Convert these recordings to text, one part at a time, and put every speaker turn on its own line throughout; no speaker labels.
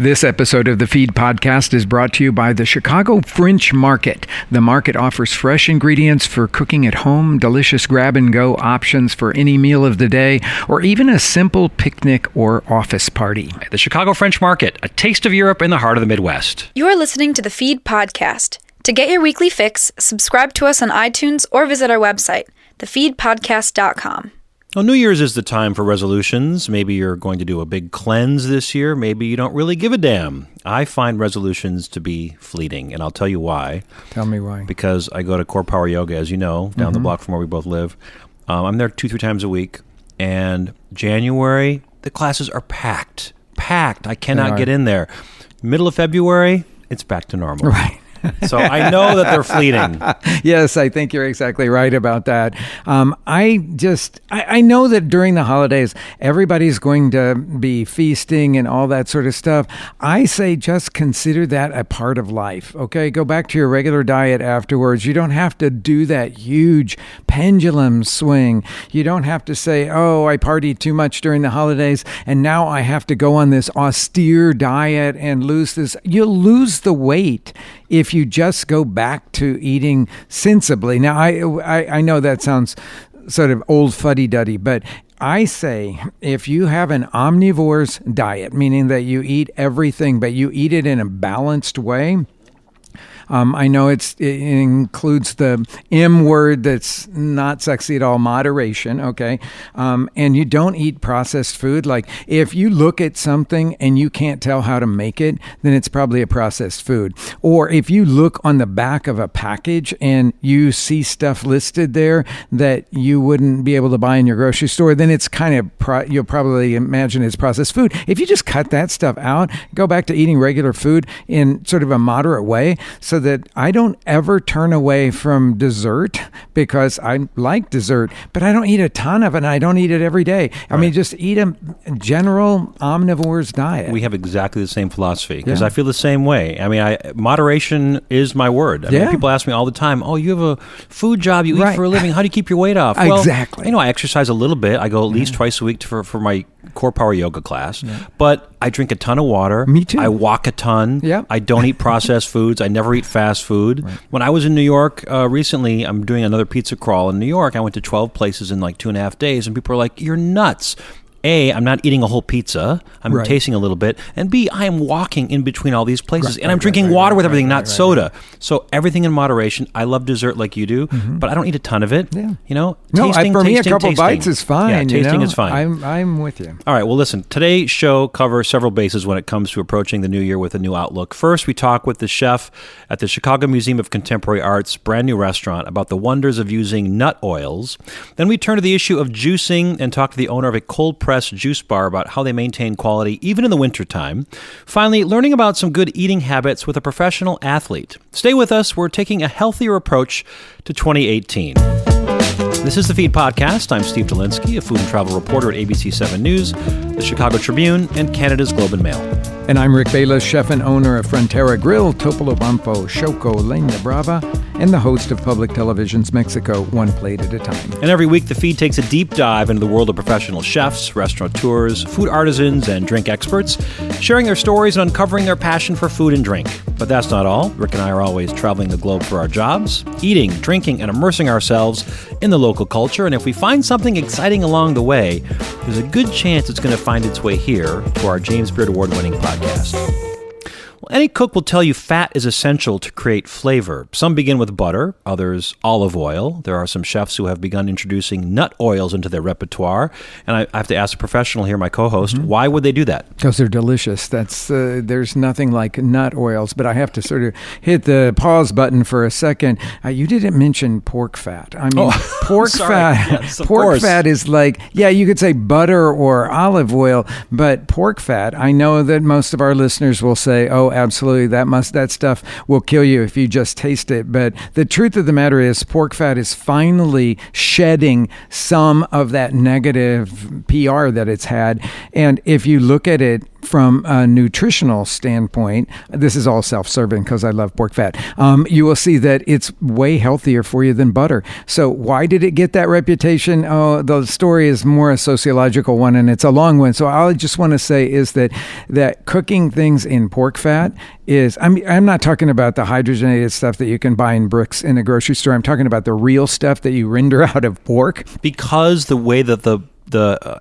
This episode of the Feed Podcast is brought to you by the Chicago French Market. The market offers fresh ingredients for cooking at home, delicious grab-and-go options for any meal of the day, or even a simple picnic or office party.
The Chicago French Market, a taste of Europe in the heart of the Midwest.
You're listening to the Feed Podcast. To get your weekly fix, subscribe to us on iTunes or visit our website, thefeedpodcast.com.
Well, New Year's is the time for resolutions. Maybe you're going to do a big cleanse this year. Maybe you don't really give a damn. I find resolutions to be fleeting, and I'll tell you why.
Tell me why.
Because I go to Core Power Yoga, as you know, down the block from where we both live. I'm there 2-3 times a week, and January, the classes are packed. I cannot get in there. Middle of February, it's back to normal.
Right.
So I know that they're fleeting.
Yes, I think you're exactly right about that. I know that during the holidays, everybody's going to be feasting and all that sort of stuff. I say just consider that a part of life, okay? Go back to your regular diet afterwards. You don't have to do that huge pendulum swing. You don't have to say, oh, I partied too much during the holidays, and now I have to go on this austere diet and lose this. You'll lose the weight if you just go back to eating sensibly. Now, I know that sounds sort of old fuddy-duddy, but I say if you have an omnivore's diet, meaning that you eat everything, but you eat it in a balanced way, I know it includes the M word that's not sexy at all, moderation, okay? And you don't eat processed food. Like if you look at something and you can't tell how to make it, then it's probably a processed food. Or if you look on the back of a package and you see stuff listed there that you wouldn't be able to buy in your grocery store, then it's kind of, you'll probably imagine it's processed food. If you just cut that stuff out, go back to eating regular food in sort of a moderate way, so that I don't ever turn away from dessert, because I like dessert, but I don't eat a ton of it, and I don't eat it every day. I mean, just eat a general omnivore's diet.
We have exactly the same philosophy, because I feel the same way. I mean, moderation is my word. I mean, people ask me all the time, oh, you have a food job, you eat for a living, how do you keep your weight off? Well,
exactly.
I exercise a little bit. I go at least twice a week for my Core Power Yoga class, but I drink a ton of water.
Me too.
I walk a ton.
Yep.
I don't eat processed foods. I never eat fast food. Right. When I was in New York recently, I'm doing another pizza crawl in New York. I went to 12 places in like 2.5 days, and people are like, you're nuts. A, I'm not eating a whole pizza. I'm tasting a little bit. And B, I am walking in between all these places. And I'm drinking water with everything, not soda. So everything in moderation. I love dessert like you do, but I don't eat a ton of it. Yeah. You know,
for me, a couple bites is fine.
Yeah, tasting is fine.
I'm with you.
All right, well, listen, today's show covers several bases when it comes to approaching the new year with a new outlook. First, we talk with the chef at the Chicago Museum of Contemporary Art's brand new restaurant about the wonders of using nut oils. Then we turn to the issue of juicing and talk to the owner of a cold-pressed juice bar about how they maintain quality even in the wintertime. Finally, learning about some good eating habits with a professional athlete. Stay with us. We're taking a healthier approach to 2018. This is the Feed Podcast. I'm Steve Dolinsky, a food and travel reporter at ABC 7 News, the Chicago Tribune, and Canada's Globe and Mail.
And I'm Rick Bayless, chef and owner of Frontera Grill, Topolobampo, Choco, Leña Brava, and the host of Public Television's Mexico, One Plate at a Time.
And every week, the Feed takes a deep dive into the world of professional chefs, restaurateurs, food artisans, and drink experts, sharing their stories and uncovering their passion for food and drink. But that's not all. Rick and I are always traveling the globe for our jobs, eating, drinking, and immersing ourselves in the local culture. And if we find something exciting along the way, there's a good chance it's going to find its way here to our James Beard Award-winning podcast. Well, any cook will tell you fat is essential to create flavor. Some begin with butter, others olive oil. There are some chefs who have begun introducing nut oils into their repertoire. And I have to ask a professional here, my co-host, why would they do that?
Because they're delicious. That's there's nothing like nut oils. But I have to sort of hit the pause button for a second. You didn't mention pork fat. I mean, pork fat. Yes, pork fat is like, you could say butter or olive oil, but pork fat, I know that most of our listeners will say, oh, absolutely, that stuff will kill you if you just taste it. But the truth of the matter is, pork fat is finally shedding some of that negative PR that it's had. And if you look at it from a nutritional standpoint, this is all self-serving because I love pork fat, you will see that it's way healthier for you than butter. So why did it get that reputation? Oh, the story is more a sociological one, and it's a long one. So all I just want to say is that cooking things in pork fat is, I'm not talking about the hydrogenated stuff that you can buy in bricks in a grocery store. I'm talking about the real stuff that you render out of pork.
Because the way that the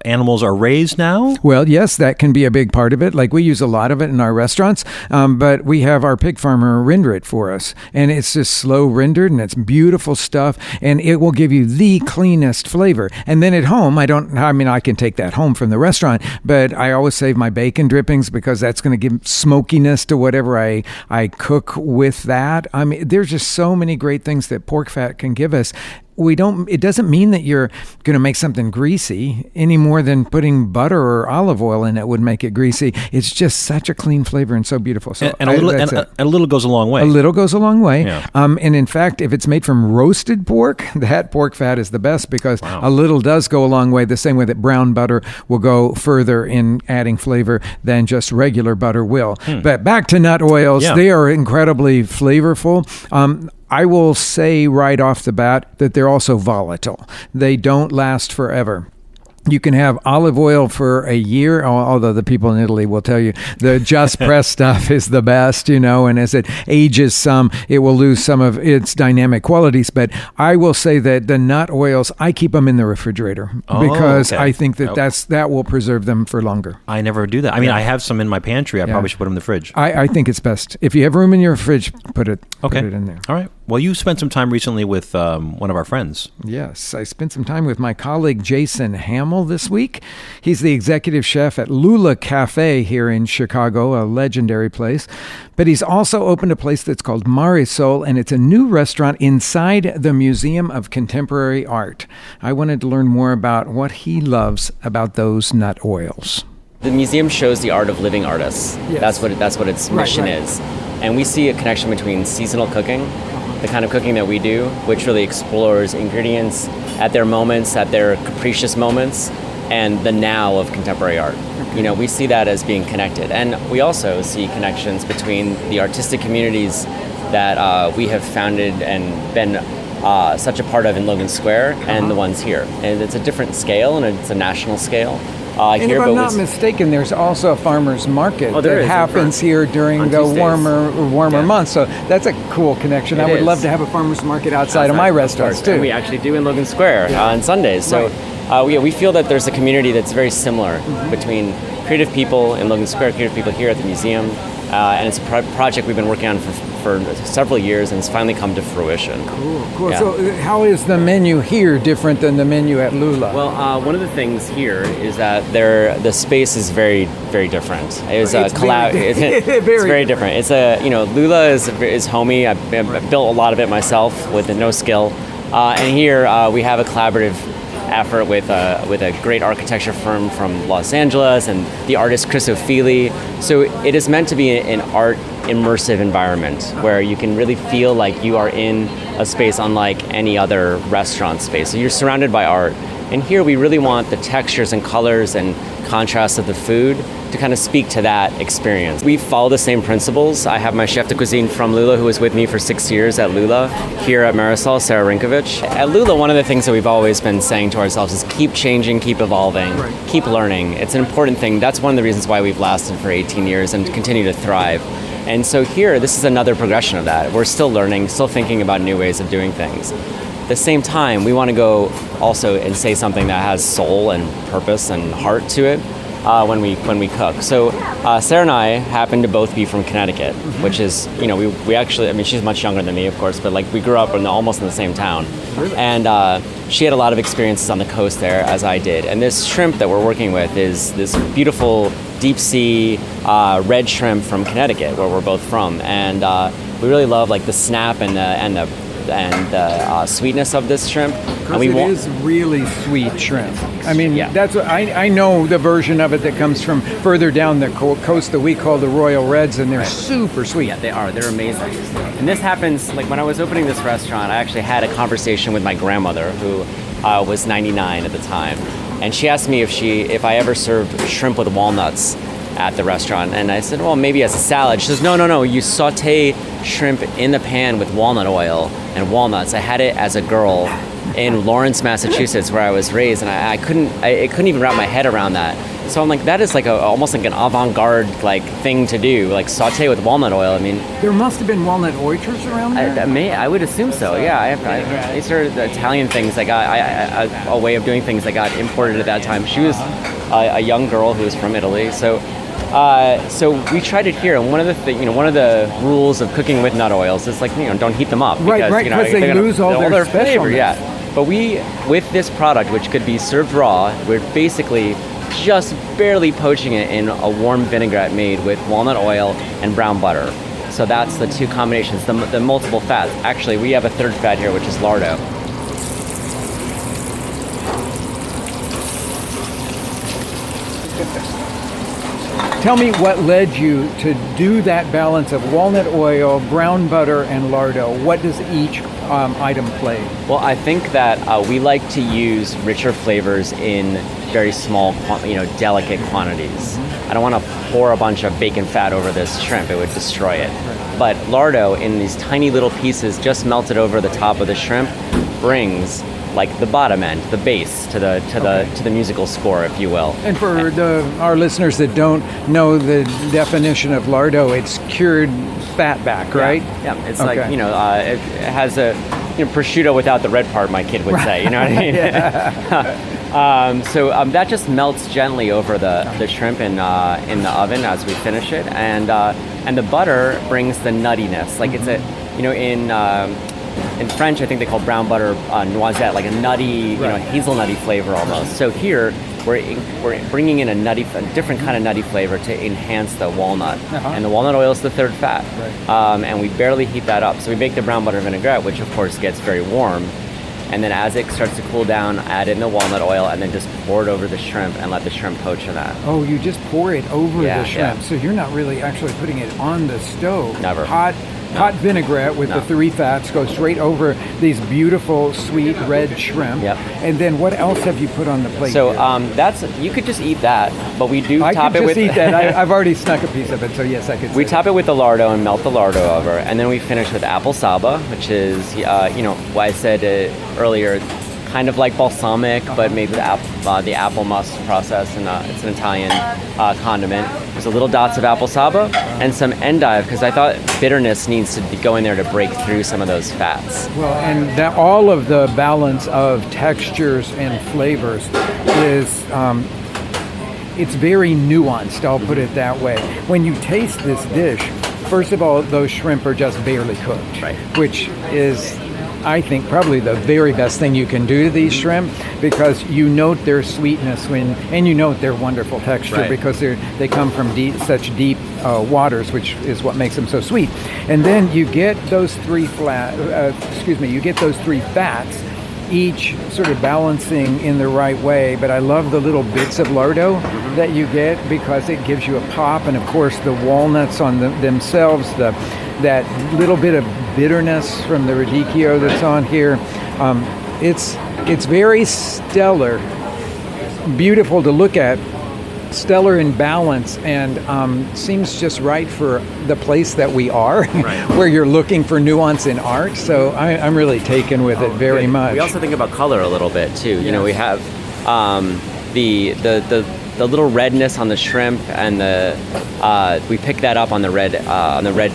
animals are raised now?
Well, yes, that can be a big part of it. Like we use a lot of it in our restaurants, but we have our pig farmer render it for us. And it's just slow rendered, and it's beautiful stuff, and it will give you the cleanest flavor. And then at home, I can take that home from the restaurant, but I always save my bacon drippings because that's going to give smokiness to whatever I cook with that. There's just so many great things that pork fat can give us. It doesn't mean that you're going to make something greasy any more than putting butter or olive oil in it would make it greasy. It's just such a clean flavor and so beautiful. So
a little goes a long way.
A little goes a long way.
Yeah.
And in fact, if it's made from roasted pork, that pork fat is the best because a little does go a long way, the same way that brown butter will go further in adding flavor than just regular butter will. But back to nut oils, they are incredibly flavorful. I will say right off the bat that they're also volatile. They don't last forever. You can have olive oil for a year, although the people in Italy will tell you the just pressed stuff is the best, and as it ages some, it will lose some of its dynamic qualities. But I will say that the nut oils, I keep them in the refrigerator because I think that will preserve them for longer.
I never do that. I have some in my pantry. I probably should put them in the fridge.
I think it's best. If you have room in your fridge, put it in there.
All right. Well, you spent some time recently with one of our friends.
Yes, I spent some time with my colleague Jason Hammel this week. He's the executive chef at Lula Cafe here in Chicago, a legendary place. But he's also opened a place that's called Marisol, and it's a new restaurant inside the Museum of Contemporary Art. I wanted to learn more about what he loves about those nut oils.
The museum shows the art of living artists.
Yes.
That's what its mission is. And we see a connection between seasonal cooking, the kind of cooking that we do, which really explores ingredients at their moments, at their capricious moments, and the now of contemporary art. We see that as being connected. And we also see connections between the artistic communities that we have founded and been such a part of in Logan Square and the ones here. And it's a different scale, and it's a national scale.
And if I'm not mistaken, there's also a farmer's market that happens here during the warmer months. So that's a cool connection. I would love to have a farmer's market outside of my restaurants, too.
And we actually do in Logan Square on Sundays. So we feel that there's a community that's very similar between creative people in Logan Square, creative people here at the museum. And it's a project we've been working on for several years, and it's finally come to fruition.
Cool. Yeah. So how is the menu here different than the menu at Lula?
Well, one of the things here is that the space is very, very different. It's very different. It's Lula is homey. I built a lot of it myself with no skill. And here we have a collaborative effort with a great architecture firm from Los Angeles and the artist Chris O'Feely. So it is meant to be an art immersive environment where you can really feel like you are in a space unlike any other restaurant space. So you're surrounded by art. And here we really want the textures and colors and contrast of the food to kind of speak to that experience. We follow the same principles. I have my chef de cuisine from Lula who was with me for 6 years at Lula. Here at Marisol, Sarah Rinkovich. At Lula, one of the things that we've always been saying to ourselves is keep changing, keep evolving, keep learning. It's an important thing. That's one of the reasons why we've lasted for 18 years and continue to thrive. And so here, this is another progression of that. We're still learning, still thinking about new ways of doing things. At the same time, we want to go also and say something that has soul and purpose and heart to it when we cook. So Sarah and I happen to both be from Connecticut, which is, we actually, she's much younger than me, of course, but we grew up almost in the same town. Really? And she had a lot of experiences on the coast there, as I did. And this shrimp that we're working with is this beautiful deep sea red shrimp from Connecticut, where we're both from. And we really love the snap and the sweetness of this shrimp.
Because it is really sweet shrimp. That's what I know the version of it that comes from further down the coast that we call the Royal Reds, and they're super sweet.
Yeah, they are. They're amazing. And this happens, when I was opening this restaurant, I actually had a conversation with my grandmother, who was 99 at the time. And she asked me if I ever served shrimp with walnuts. at the restaurant. And I said, well, maybe as a salad. She says, no, you saute shrimp in the pan with walnut oil and walnuts. I had it as a girl in Lawrence, Massachusetts, where I was raised, and I couldn't even wrap my head around that. So I'm like, that is like almost like an avant-garde like thing to do, like saute with walnut oil. I mean,
there must have been walnut oysters around there.
I would assume so. Yeah, these are the Italian things. I got a way of doing things that got imported at that time. She was a young girl who was from Italy, so we tried it here. And one of the rules of cooking with nut oils is like, don't heat them up
because they lose all their
flavor. Yeah, but with this product, which could be served raw, we're basically just barely poaching it in a warm vinaigrette made with walnut oil and brown butter. So that's the two combinations, the multiple fats. Actually, we have a third fat here, which is lardo.
Tell me what led you to do that balance of walnut oil, brown butter, and lardo. What does each item play?
Well, I think that we like to use richer flavors in very small, delicate quantities. I don't want to pour a bunch of bacon fat over this shrimp; it would destroy it. But lardo in these tiny little pieces, just melted over the top of the shrimp, brings like the bottom end, the base to the musical score, if you will.
And for our listeners that don't know the definition of lardo, it's cured fat back, right?
Yeah. It's like it has a prosciutto without the red part. My kid would say, you know what I mean? So that just melts gently over the shrimp in the oven as we finish it, and the butter brings the nuttiness. Like it's in French, I think they call brown butter noisette, like a nutty, hazelnutty flavor almost. So here, we're bringing in a different kind of nutty flavor to enhance the walnut. And the walnut oil is the third fat. Right. And we barely heat that up. So we make the brown butter vinaigrette, which of course gets very warm. And then as it starts to cool down, add in the walnut oil and then just pour it over the shrimp and let the shrimp poach in that.
Oh, you just pour it over the shrimp. Yeah. So you're not really actually putting it on the stove.
Never.
Hot vinaigrette with the three fats goes straight over these beautiful, sweet red shrimp.
Yep.
And then what else have you put on the plate?
So you could just eat that, but we do top it with...
I could just eat that. I've already snuck a piece of it, so yes, I could.
We top it with the lardo and melt the lardo over, and then we finish with apple saba, which is, what I said earlier, kind of like balsamic, but made with the apple must process, and it's an Italian condiment. There's a little dots of apple saba and some endive, because I thought bitterness needs to go in there to break through some of those fats.
Well, and that all of the balance of textures and flavors is it's very nuanced, I'll put it that way. When you taste this dish, first of all, those shrimp are just barely cooked,
right,
which is, I think, probably the very best thing you can do to these shrimp, because you note their sweetness and you note their wonderful texture, right, because they come from such deep waters, which is what makes them so sweet. And then you get those three fats, each sort of balancing in the right way. But I love the little bits of lardo that you get, because it gives you a pop, and of course the walnuts on themselves, that little bit of bitterness from the radicchio that's on here. It's very stellar, beautiful to look at, stellar in balance, and seems just right for the place that we are, right, where you're looking for nuance in art. So I'm really taken with it very much.
We also think about color a little bit too. Yes. We have the little redness on the shrimp, and we pick that up on the red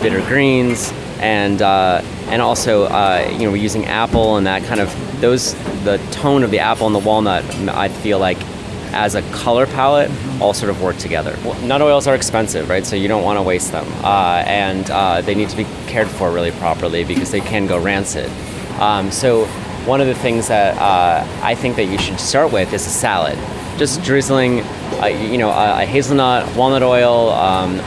bitter greens, and also we're using apple, and that kind of the tone of the apple and the walnut, I feel like, as a color palette, all sort of work together. Nut oils are expensive, right? So you don't want to waste them, and they need to be cared for really properly, because they can go rancid. So one of the things that I think that you should start with is a salad. Just drizzling, a hazelnut, walnut oil,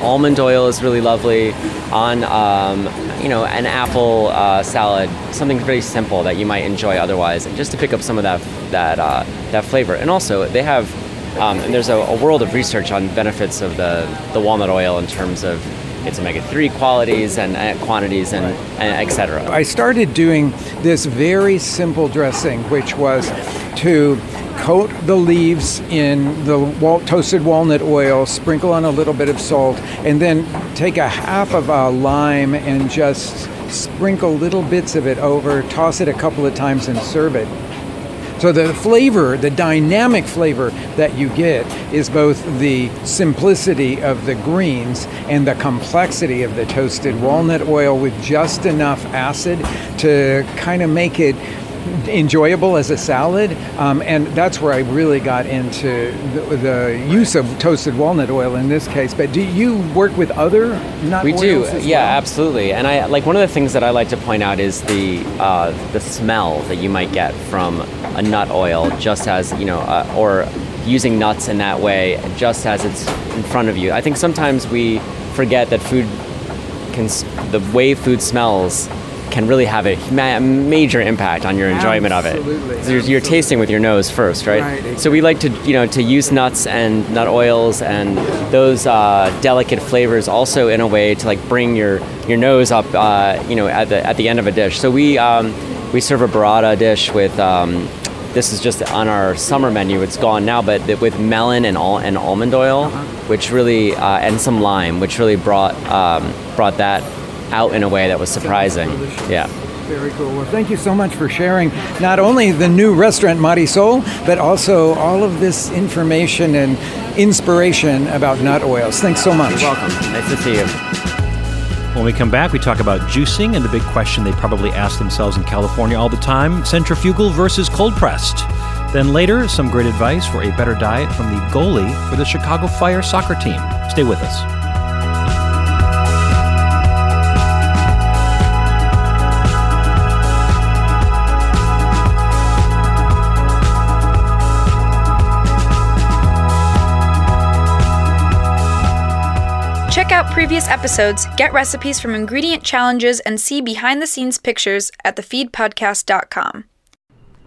almond oil is really lovely on, an apple salad, something very simple that you might enjoy otherwise, and just to pick up some of that flavor. And also, they have And there's a world of research on benefits of the walnut oil in terms of its omega-3 qualities and quantities and et cetera.
I started doing this very simple dressing, which was to coat the leaves in the toasted walnut oil, sprinkle on a little bit of salt, and then take a half of a lime and just sprinkle little bits of it over, toss it a couple of times, and serve it. So the flavor, the dynamic flavor that you get is both the simplicity of the greens and the complexity of the toasted walnut oil with just enough acid to kind of make it enjoyable as a salad, and that's where I really got into the use of toasted walnut oil in this case. But do you work with other nut oils?
We do,
as
yeah,
well?
absolutely. And I like one of the things that I like to point out is the smell that you might get from a nut oil, just as or using nuts in that way, just as it's in front of you. I think sometimes we forget that the way food smells can really have a major impact on your enjoyment of it. You're tasting with your nose first, right?
Exactly.
So we like to use nuts and nut oils and those delicate flavors also in a way to like bring your nose up, at the end of a dish. So we serve a burrata dish with. This is just on our summer menu. It's gone now, but with melon and almond oil, which really and some lime, which really brought that out in a way that was surprising. Yeah.
Very cool. Well, thank you so much for sharing not only the new restaurant Marisol, but also all of this information and inspiration about nut oils. Thanks so much.
You're welcome. Nice to see you.
When we come back, we talk about juicing and the big question they probably ask themselves in California all the time, centrifugal versus cold-pressed. Then later, some great advice for a better diet from the goalie for the Chicago Fire soccer team. Stay with us.
Check out previous episodes, get recipes from ingredient challenges, and see behind-the-scenes pictures at thefeedpodcast.com.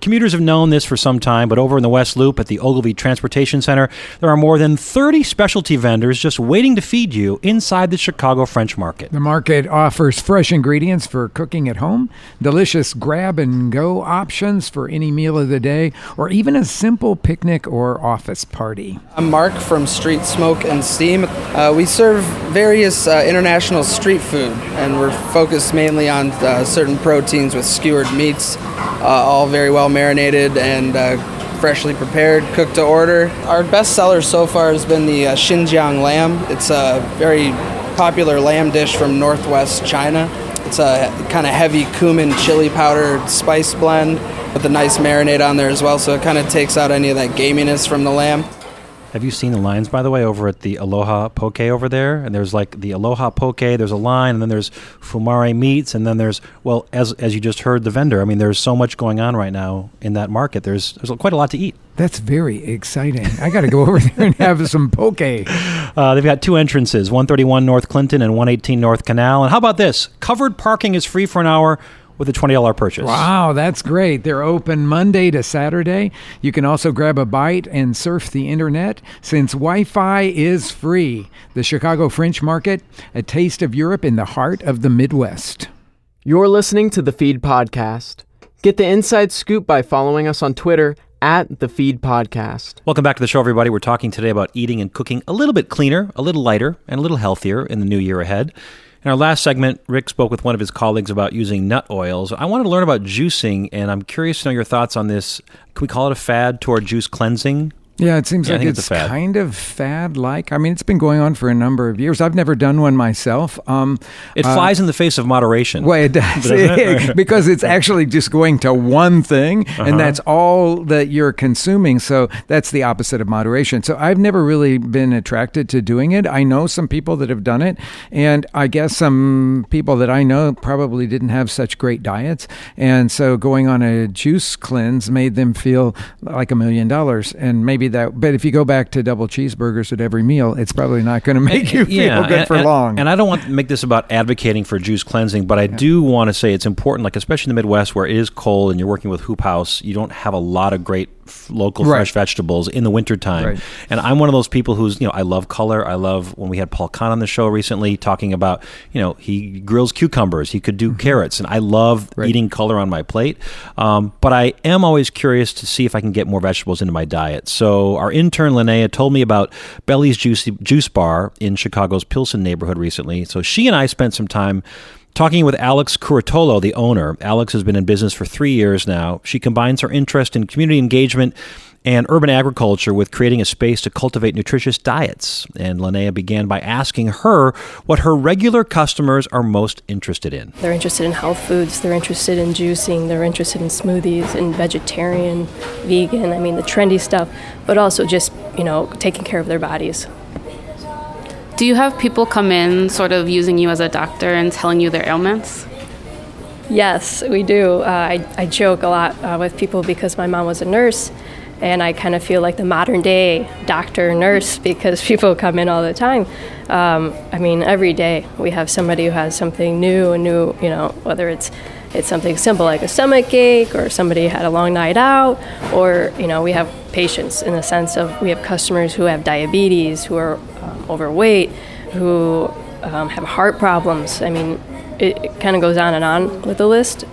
Commuters have known this for some time, but over in the West Loop at the Ogilvy Transportation Center, there are more than 30 specialty vendors just waiting to feed you inside the Chicago French Market.
The market offers fresh ingredients for cooking at home, delicious grab-and-go options for any meal of the day, or even a simple picnic or office party.
I'm Mark from Street Smoke and Steam. We serve various international street food, and we're focused mainly on certain proteins with skewered meats, all very well marinated and freshly prepared, cooked to order. Our best seller so far has been the Xinjiang lamb. It's a very popular lamb dish from northwest China. It's a kind of heavy cumin chili powder spice blend with a nice marinade on there as well, so it kind of takes out any of that gaminess from the lamb.
Have you seen the lines, by the way, over at the Aloha Poke over there? And there's like the Aloha Poke, there's a line, and then there's Fumare Meats, and then there's, well, as you just heard the vendor, I mean, there's so much going on right now in that market. There's quite a lot to eat.
That's very exciting. I got to go over there and have some poke.
They've got two entrances, 131 North Clinton and 118 North Canal. And how about this? Covered parking is free for an hour with a $20 purchase.
Wow, that's great. They're open Monday to Saturday. You can also grab a bite and surf the internet since Wi-Fi is free. The Chicago French Market, a taste of Europe in the heart of the Midwest.
You're listening to The Feed Podcast. Get the inside scoop by following us on Twitter at The Feed Podcast.
Welcome back to the show, everybody. We're talking today about eating and cooking a little bit cleaner, a little lighter, and a little healthier in the new year ahead. In our last segment, Rick spoke with one of his colleagues about using nut oils. I wanted to learn about juicing, and I'm curious to know your thoughts on this. Can we call it a fad toward juice cleansing?
Yeah, it seems like it's kind of fad-like. I mean, it's been going on for a number of years. I've never done one myself.
It flies in the face of moderation.
Well, it does. Because it's actually just going to one thing, and that's all that you're consuming. So that's the opposite of moderation. So I've never really been attracted to doing it. I know some people that have done it, and I guess some people that I know probably didn't have such great diets. And so going on a juice cleanse made them feel like $1 million, and maybe that, but if you go back to double cheeseburgers at every meal, it's probably not going to make you feel good for long.
And I don't want to make this about advocating for juice cleansing, but I do want to say it's important, like especially in the Midwest where it is cold and you're working with Hoop House, you don't have a lot of great local fresh vegetables in the wintertime. Right. And I'm one of those people who's, I love color. I love when we had Paul Kahn on the show recently talking about, he grills cucumbers. He could do carrots. And I love eating color on my plate. But I am always curious to see if I can get more vegetables into my diet. So our intern, Linnea, told me about Belli's Juice Bar in Chicago's Pilsen neighborhood recently. So she and I spent some time talking with Alex Curatolo, the owner. Alex has been in business for 3 years now. She combines her interest in community engagement and urban agriculture with creating a space to cultivate nutritious diets. And Linnea began by asking her what her regular customers are most interested in.
They're interested in health foods, they're interested in juicing, they're interested in smoothies, in vegetarian, vegan, the trendy stuff, but also just, taking care of their bodies.
Do you have people come in sort of using you as a doctor and telling you their ailments?
Yes, we do. I joke a lot with people because my mom was a nurse, and I kind of feel like the modern day doctor nurse because people come in all the time. Every day we have somebody who has something new, whether it's something simple like a stomach ache or somebody had a long night out, or, we have patients in the sense of we have customers who have diabetes, who are overweight, who have heart problems. It kind of goes on and on with the list.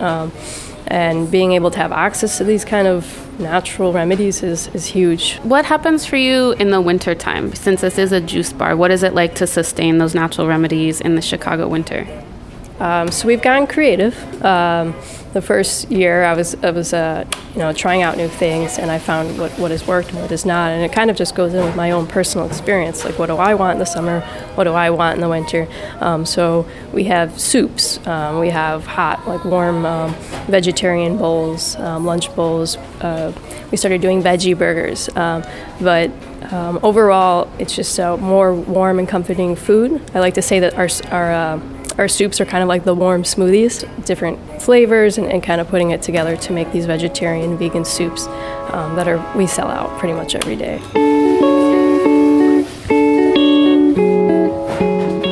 And being able to have access to these kind of natural remedies is huge.
What happens for you in the wintertime? Since this is a juice bar, what is it like to sustain those natural remedies in the Chicago winter?
So we've gotten creative. The first year I was trying out new things, and I found what has worked and what has not, and it kind of just goes in with my own personal experience. Like, what do I want in the summer? What do I want in the winter? So we have soups. We have hot, warm vegetarian bowls, lunch bowls. We started doing veggie burgers, but overall, it's just more warm and comforting food. I like to say that our soups are kind of like the warm smoothies, different flavors, and kind of putting it together to make these vegetarian, vegan soups we sell out pretty much every day.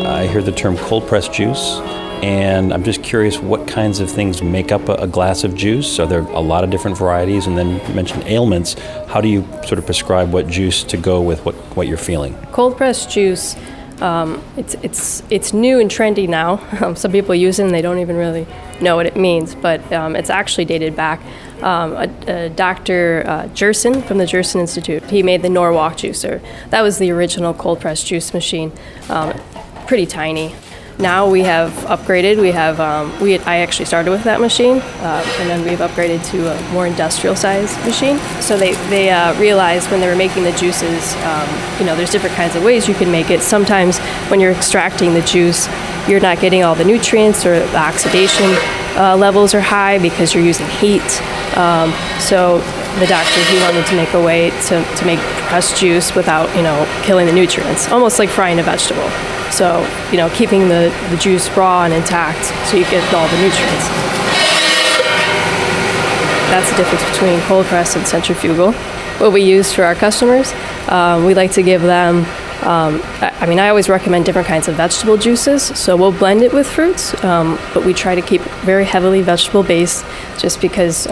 I hear the term cold pressed juice, and I'm just curious what kinds of things make up a glass of juice. Are there a lot of different varieties? And then you mentioned ailments. How do you sort of prescribe what juice to go with what you're feeling?
Cold pressed juice. It's new and trendy now. Some people use it and they don't even really know what it means, but it's actually dated back. Dr. Jerson from the Jerson Institute, he made the Norwalk juicer. That was the original cold pressed juice machine, pretty tiny. Now we have upgraded. I actually started with that machine, and then we've upgraded to a more industrial size machine. So they realized when they were making the juices, there's different kinds of ways you can make it. Sometimes when you're extracting the juice, you're not getting all the nutrients, or the oxidation levels are high because you're using heat. So the doctor, he wanted to make a way to make pressed juice without, killing the nutrients, almost like frying a vegetable. So, keeping the juice raw and intact so you get all the nutrients. That's the difference between cold press and centrifugal. What we use for our customers, we like to give them, I always recommend different kinds of vegetable juices. So we'll blend it with fruits, but we try to keep it very heavily vegetable based just because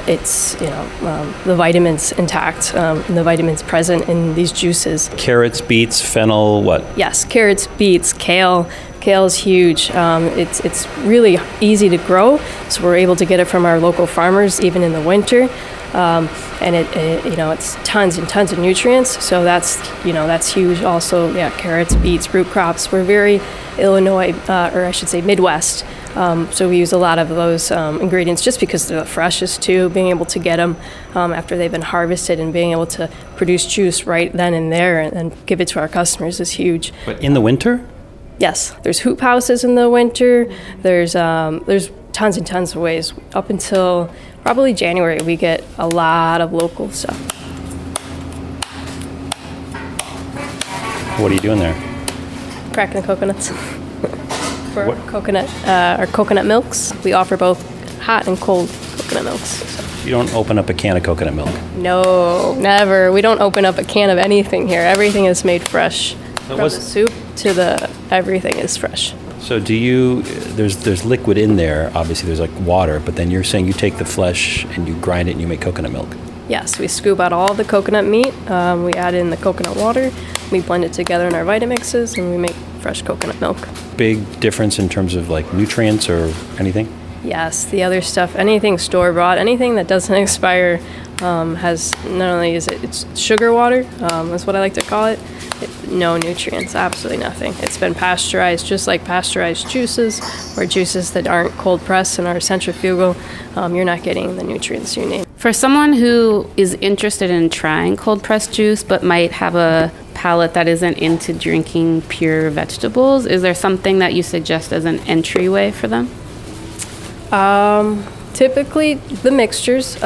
it's, the vitamins intact, and the vitamins present in these juices.
Carrots, beets, fennel, what?
Yes, carrots, beets, kale. Kale is huge. It's really easy to grow, so we're able to get it from our local farmers even in the winter. And it's tons and tons of nutrients, so that's huge. Also, carrots, beets, root crops. We're very Illinois, or I should say Midwest. So we use a lot of those ingredients just because they're the freshest too. Being able to get them after they've been harvested and being able to produce juice right then and there and give it to our customers is huge.
But in the winter?
Yes, there's hoop houses in the winter. There's tons and tons of ways. Up until probably January, we get a lot of local stuff.
What are you doing there?
Cracking the coconuts. For our coconut milks, we offer both hot and cold coconut milks. So.
You don't open up a can of coconut milk?
No, never. We don't open up a can of anything here. Everything is made fresh. From the soup to everything is fresh.
So there's liquid in there, obviously there's like water, but then you're saying you take the flesh and you grind it and you make coconut milk?
Yes, we scoop out all the coconut meat. We add in the coconut water. We blend it together in our Vitamixes, and we make fresh coconut milk.
Big difference in terms of like nutrients or anything?
Yes, the other stuff, anything store-bought, anything that doesn't expire, has not only is it's sugar water, is what I like to call it. No nutrients, absolutely nothing. It's been pasteurized, just like pasteurized juices or juices that aren't cold pressed and are centrifugal. You're not getting the nutrients you need.
For someone who is interested in trying cold pressed juice but might have a palate that isn't into drinking pure vegetables, is there something that you suggest as an entryway for them?
Typically, the mixtures.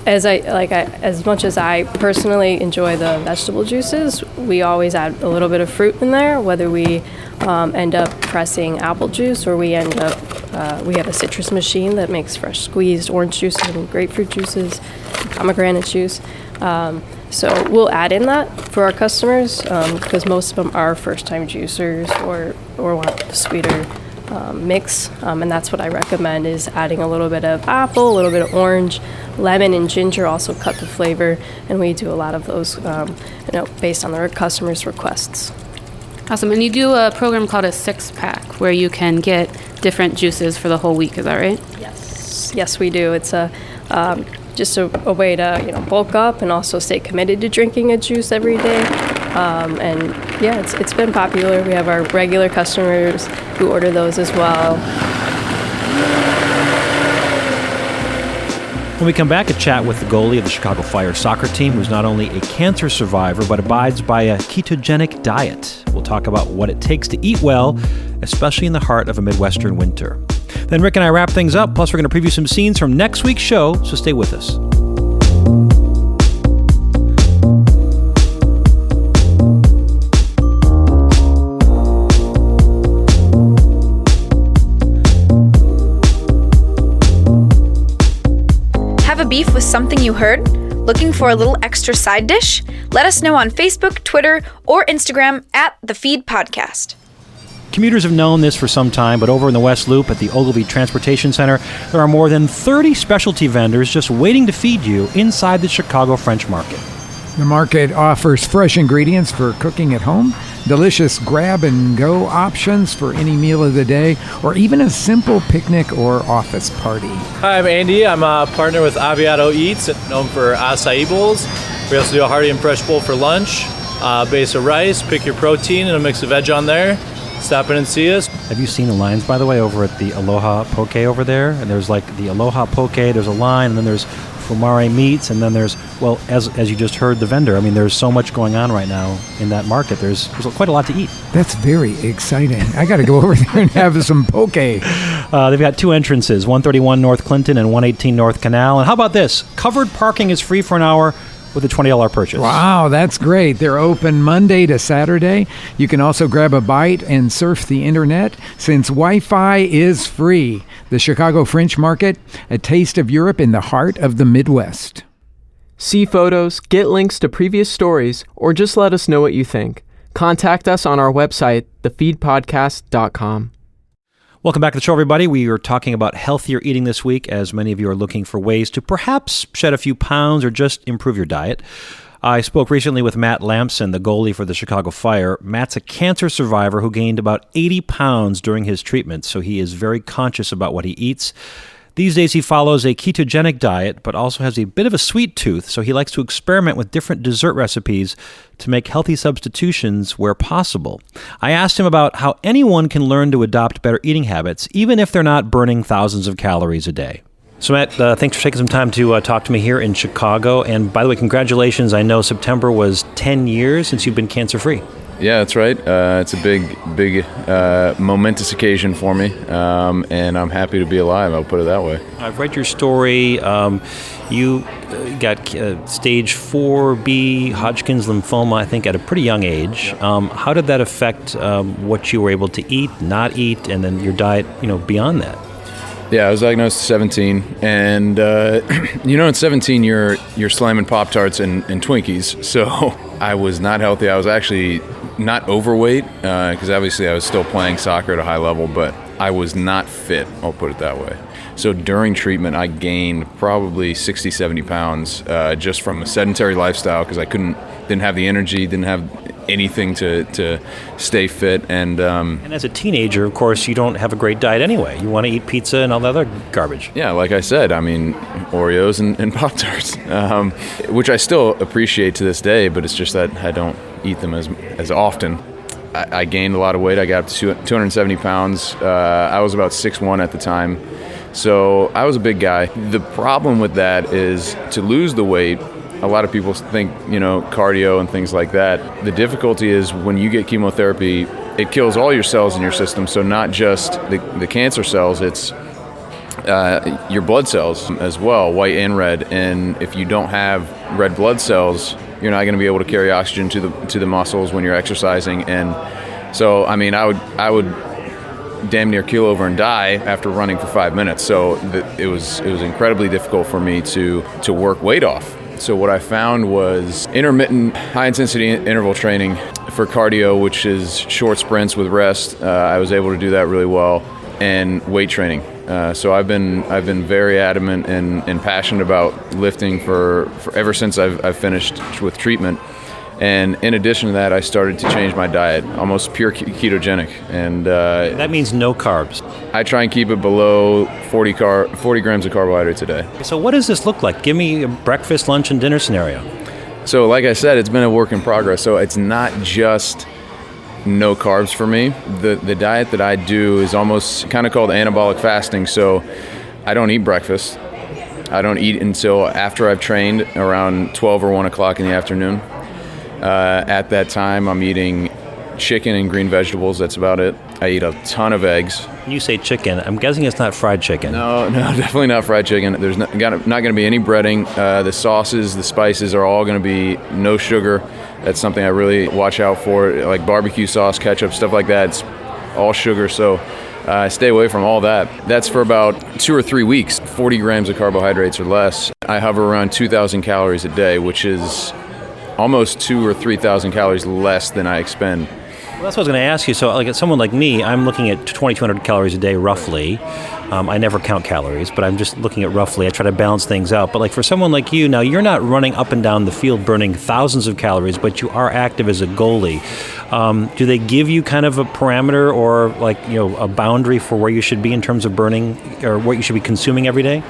As much as I personally enjoy the vegetable juices, we always add a little bit of fruit in there, whether we end up pressing apple juice or we end up, we have a citrus machine that makes fresh squeezed orange juices and grapefruit juices, pomegranate juice. So we'll add in that for our customers because most of them are first-time juicers or want the sweeter mix, and that's what I recommend, is adding a little bit of apple, a little bit of orange, lemon and ginger also cut the flavor, and we do a lot of those based on the customers' requests.
Awesome. And you do a program called a 6-pack where you can get different juices for the whole week, is that right?
Yes, we do. It's just a way to bulk up and also stay committed to drinking a juice every day. And yeah, it's been popular. We have our regular customers who order those as well.
When we come back, a chat with the goalie of the Chicago Fire soccer team, who's not only a cancer survivor, but abides by a ketogenic diet. We'll talk about what it takes to eat well, especially in the heart of a Midwestern winter. Then Rick and I wrap things up, plus we're going to preview some scenes from next week's show, so stay with us.
Have a beef with something you heard? Looking for a little extra side dish? Let us know on Facebook, Twitter, or Instagram at The Feed Podcast.
Commuters have known this for some time, but over in the West Loop at the Ogilvie Transportation Center, there are more than 30 specialty vendors just waiting to feed you inside the Chicago French Market.
The market offers fresh ingredients for cooking at home, delicious grab-and-go options for any meal of the day, or even a simple picnic or office party.
Hi, I'm Andy. I'm a partner with Aviato Eats, known for acai bowls. We also do a hearty and fresh bowl for lunch, base of rice, pick your protein, and a mix of veg on there. Stop in and see us.
Have you seen the lines, by the way, over at the Aloha Poke over there? And there's like the Aloha Poke, there's a line, and then there's Fumare Meats, and then there's, well, as you just heard the vendor, I mean, there's so much going on right now in that market. There's quite a lot to eat.
That's very exciting. I got to go over there and have some poke.
They've got two entrances, 131 North Clinton and 118 North Canal. And how about this? Covered parking is free for an hour with a $20 purchase.
Wow, that's great. They're open Monday to Saturday. You can also grab a bite and surf the internet since Wi-Fi is free. The Chicago French Market, a taste of Europe in the heart of the Midwest.
See photos, get links to previous stories, or just let us know what you think. Contact us on our website, thefeedpodcast.com.
Welcome back to the show, everybody. We are talking about healthier eating this week, as many of you are looking for ways to perhaps shed a few pounds or just improve your diet. I spoke recently with Matt Lampson, the goalie for the Chicago Fire. Matt's a cancer survivor who gained about 80 pounds during his treatment, so he is very conscious about what he eats. These days he follows a ketogenic diet, but also has a bit of a sweet tooth, so he likes to experiment with different dessert recipes to make healthy substitutions where possible. I asked him about how anyone can learn to adopt better eating habits, even if they're not burning thousands of calories a day. So Matt, thanks for taking some time to talk to me here in Chicago. And by the way, congratulations. I know September was 10 years since you've been cancer-free.
Yeah, that's right. It's a big, momentous occasion for me, and I'm happy to be alive, I'll put it that way.
I've read your story. You got stage 4B Hodgkin's lymphoma, I think, at a pretty young age. How did that affect what you were able to eat, not eat, and then your diet, beyond that?
Yeah, I was diagnosed at 17, and at 17 you're slamming Pop-Tarts and Twinkies, so I was not healthy. I was actually not overweight, because obviously I was still playing soccer at a high level, but I was not fit, I'll put it that way. So during treatment, I gained probably 60, 70 pounds just from a sedentary lifestyle because I didn't have the energy, didn't have anything to stay fit. And
as a teenager, of course, you don't have a great diet anyway. You want to eat pizza and all the other garbage.
Yeah, like I said, I mean, Oreos and Pop-Tarts, which I still appreciate to this day, but it's just that I don't eat them as often. I gained a lot of weight. I got up to 270 pounds. I was about 6'1" at the time. So I was a big guy. The problem with that is to lose the weight, a lot of people think, cardio and things like that. The difficulty is when you get chemotherapy, it kills all your cells in your system. So not just the cancer cells, it's your blood cells as well, white and red. And if you don't have red blood cells, you're not going to be able to carry oxygen to the muscles when you're exercising. And so, I mean, I would damn near keel over and die after running for 5 minutes. So it was incredibly difficult for me to work weight off. So what I found was intermittent high-intensity interval training for cardio, which is short sprints with rest. I was able to do that really well, and weight training. So I've been very adamant and passionate about lifting for ever since I've finished with treatment. And in addition to that, I started to change my diet, almost pure ketogenic. And
that means no carbs.
I try and keep it below 40 grams of carbohydrates a day.
So what does this look like? Give me a breakfast, lunch, and dinner scenario.
So like I said, it's been a work in progress. So it's not just no carbs for me. The diet that I do is almost kind of called anabolic fasting. So I don't eat breakfast. I don't eat until after I've trained around 12 or 1 o'clock in the afternoon. At that time, I'm eating chicken and green vegetables. That's about it. I eat a ton of eggs.
When you say chicken, I'm guessing it's not fried chicken.
No, definitely not fried chicken. There's not going to be any breading. The sauces, the spices are all going to be no sugar. That's something I really watch out for, like barbecue sauce, ketchup, stuff like that. It's all sugar, so I stay away from all that. That's for about 2 or 3 weeks, 40 grams of carbohydrates or less. I hover around 2,000 calories a day, which is almost 2,000 or 3,000 calories less than I expend.
Well, that's what I was going to ask you. So, like, someone like me, I'm looking at 2,200 calories a day, roughly. I never count calories, but I'm just looking at roughly. I try to balance things out. But, like, for someone like you, now, you're not running up and down the field burning thousands of calories, but you are active as a goalie. Do they give you kind of a parameter or, like, a boundary for where you should be in terms of burning or what you should be consuming every day?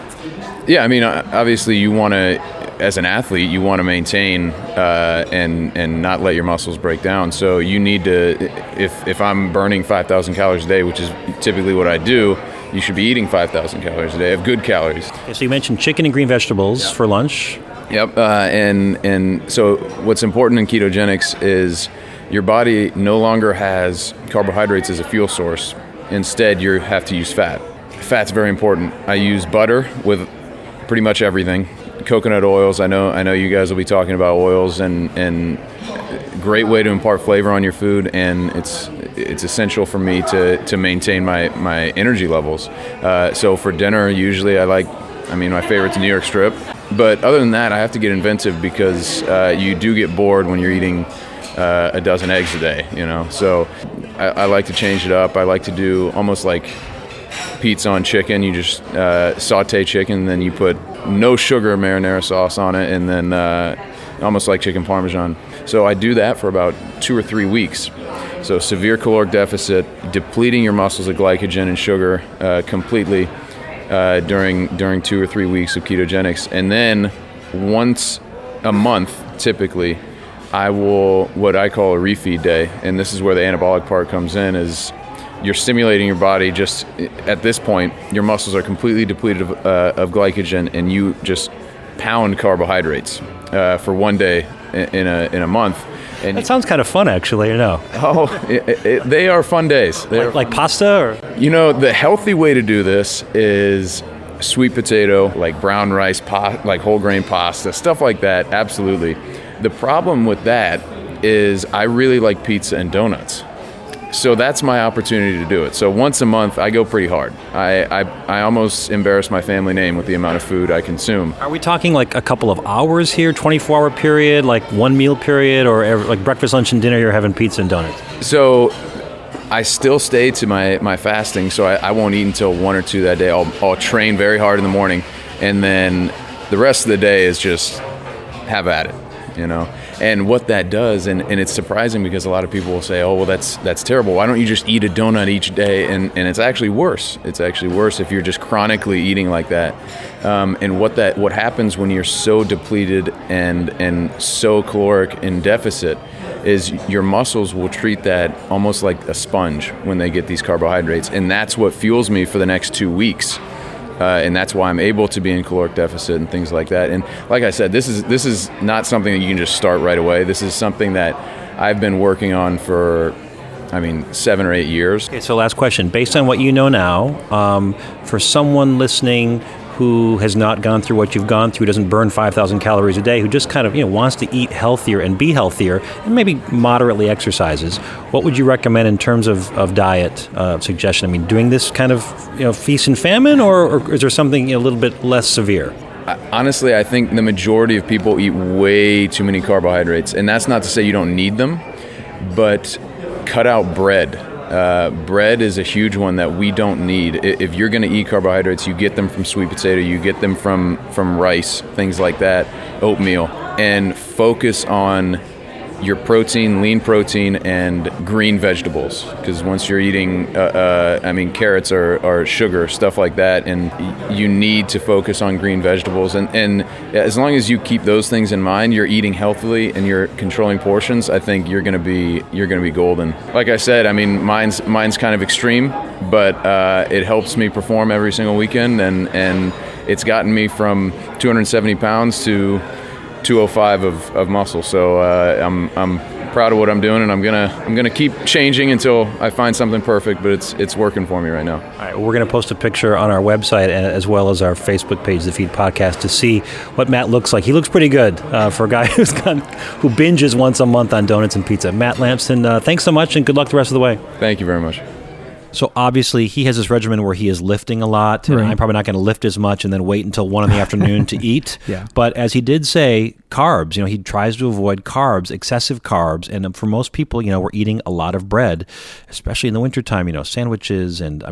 Yeah, I mean, obviously, you want to, as an athlete, you want to maintain and not let your muscles break down. So you need to, if I'm burning 5,000 calories a day, which is typically what I do, you should be eating 5,000 calories a day of good calories.
Okay, so you mentioned chicken and green vegetables for lunch.
Yep, and so what's important in ketogenics is your body no longer has carbohydrates as a fuel source. Instead, you have to use fat. Fat's very important. I use butter with pretty much everything. Coconut oils, I know you guys will be talking about oils, and great way to impart flavor on your food, and it's essential for me to maintain my energy levels. So for dinner, usually my favorite's New York strip. But other than that, I have to get inventive because you do get bored when you're eating a dozen eggs a day, So I like to change it up. I like to do almost like pizza on chicken. You just saute chicken, then you put no sugar marinara sauce on it, and then almost like chicken parmesan. So I do that for about 2 or 3 weeks. So severe caloric deficit, depleting your muscles of glycogen and sugar completely during 2 or 3 weeks of ketogenics. And then once a month, typically, I will, what I call a refeed day, and this is where the anabolic part comes in, is you're stimulating your body. Just at this point, your muscles are completely depleted of glycogen, and you just pound carbohydrates for 1 day in a month. And
that sounds kind of fun, actually.
Oh, they are fun days.
Like pasta, or
the healthy way to do this is sweet potato, like brown rice, like whole grain pasta, stuff like that. Absolutely. The problem with that is I really like pizza and donuts. So that's my opportunity to do it. So once a month, I go pretty hard. I almost embarrass my family name with the amount of food I consume.
Are we talking like a couple of hours here, 24-hour period, like one meal period, or like breakfast, lunch, and dinner, you're having pizza and donuts?
So I still stay to my fasting, so I won't eat until 1 or 2 that day. I'll train very hard in the morning, and then the rest of the day is just have at it, you know. And what that does, and it's surprising because a lot of people will say, oh, well, that's terrible. Why don't you just eat a donut each day? And it's actually worse. It's actually worse if you're just chronically eating like that. And what happens when you're so depleted and so caloric in deficit is your muscles will treat that almost like a sponge when they get these carbohydrates. And that's what fuels me for the next 2 weeks. And that's why I'm able to be in caloric deficit and things like that. And like I said, this is not something that you can just start right away. This is something that I've been working on for, 7 or 8 years.
Okay, so last question. Based on what you know now, for someone listening who has not gone through what you've gone through, doesn't burn 5,000 calories a day, who just kind of wants to eat healthier and be healthier, and maybe moderately exercises, what would you recommend in terms of diet suggestion? Doing this kind of feast and famine, or is there something a little bit less severe?
Honestly, I think the majority of people eat way too many carbohydrates, and that's not to say you don't need them, but cut out bread. Bread is a huge one that we don't need. If you're going to eat carbohydrates, you get them from sweet potato, you get them from rice, things like that, oatmeal, and focus on your protein, lean protein, and green vegetables. Because once you're eating, carrots are sugar, stuff like that, and you need to focus on green vegetables. And as long as you keep those things in mind, you're eating healthily and you're controlling portions, I think you're gonna be golden. Like I said, mine's kind of extreme, but it helps me perform every single weekend, and it's gotten me from 270 pounds to 205 of muscle. So I'm proud of what I'm doing, and I'm gonna keep changing until I find something perfect. But it's working for me right now.
All right, we're gonna post a picture on our website as well as our Facebook page, The Feed Podcast, to see what Matt looks like. He looks pretty good for a guy who binges once a month on donuts and pizza. Matt Lampson, thanks so much, and good luck the rest of the way.
Thank you very much.
So obviously he has this regimen where he is lifting a lot, and
right.
I'm probably not going to lift as much and then wait until 1 in the afternoon to eat.
Yeah.
But as he did say, carbs, he tries to avoid carbs, excessive carbs. And for most people, we're eating a lot of bread, especially in the wintertime, sandwiches. And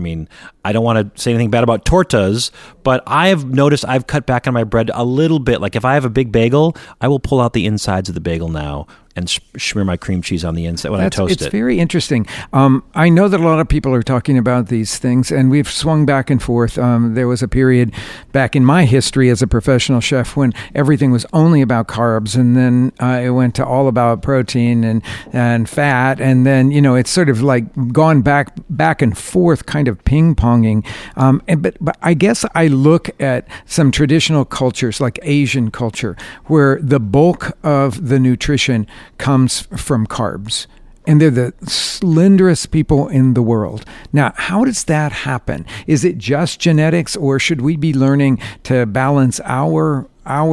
I don't want to say anything bad about tortas, but I've noticed I've cut back on my bread a little bit. Like if I have a big bagel, I will pull out the insides of the bagel now and smear my cream cheese on the inside when I toast it.
It's very interesting. I know that a lot of people are talking about these things, and we've swung back and forth. There was a period back in my history as a professional chef when everything was only about carbs, and then it went to all about protein and fat, and then it's sort of like gone back and forth, kind of ping-ponging. But I guess I look at some traditional cultures like Asian culture, where the bulk of the nutrition comes from carbs, and they're the slenderest people in the world. Now, how does that happen? Is it just genetics, or should we be learning to balance our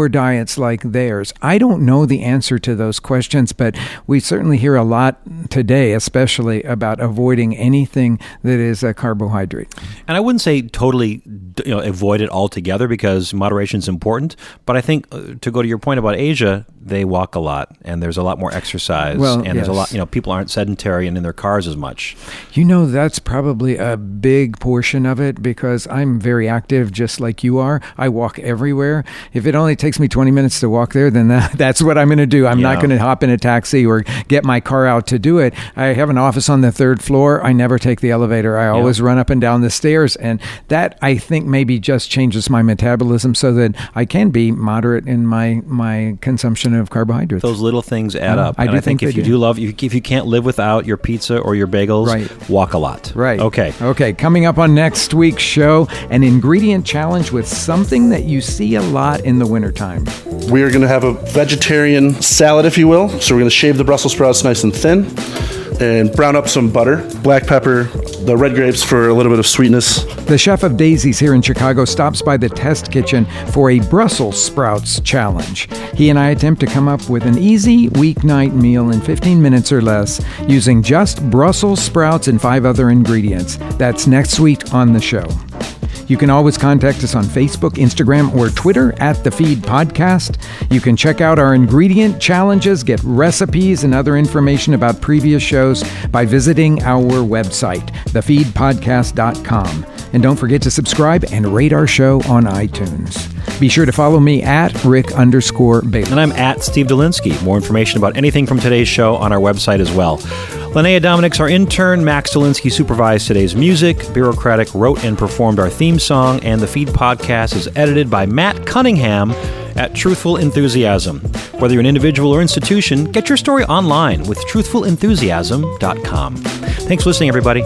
diets like theirs? I don't know the answer to those questions, but we certainly hear a lot today, especially about avoiding anything that is a carbohydrate.
And I wouldn't say totally avoid it altogether, because moderation is important. But I think to go to your point about Asia, they walk a lot, and there's a lot more exercise, there's a lot, people aren't sedentary and in their cars as much. That's
probably a big portion of it, because I'm very active, just like you are. I walk everywhere. If it only takes me 20 minutes to walk there, then that's what I'm going to do. I'm not going to hop in a taxi or get my car out to do it. I have an office on the 3rd floor. I never take the elevator. I always run up and down the stairs, and that, I think, maybe just changes my metabolism so that I can be moderate in my consumption of carbohydrates.
Those little things add up.
I think
if you can't live without your pizza or your bagels, walk a lot.
Right.
Okay.
Coming up on next week's show, an ingredient challenge with something that you see a lot in the wintertime.
We are going to have a vegetarian salad, if you will. So we're going to shave the Brussels sprouts nice and thin and brown up some butter, black pepper, the red grapes for a little bit of sweetness.
The chef of Daisy's here in Chicago stops by the test kitchen for a Brussels sprouts challenge. He and I attempt to come up with an easy weeknight meal in 15 minutes or less using just Brussels sprouts and 5 other ingredients. That's next week on the show. You can always contact us on Facebook, Instagram, or Twitter at The Feed Podcast. You can check out our ingredient challenges, get recipes and other information about previous shows by visiting our website, thefeedpodcast.com. And don't forget to subscribe and rate our show on iTunes. Be sure to follow me at Rick_Bayless.
And I'm at Steve Dolinsky. More information about anything from today's show on our website as well. Linnea Dominic's our intern. Max Dolinsky supervised today's music. Bureaucratic wrote and performed our theme song. And the Feed Podcast is edited by Matt Cunningham at Truthful Enthusiasm. Whether you're an individual or institution, get your story online with truthfulenthusiasm.com. Thanks for listening, everybody.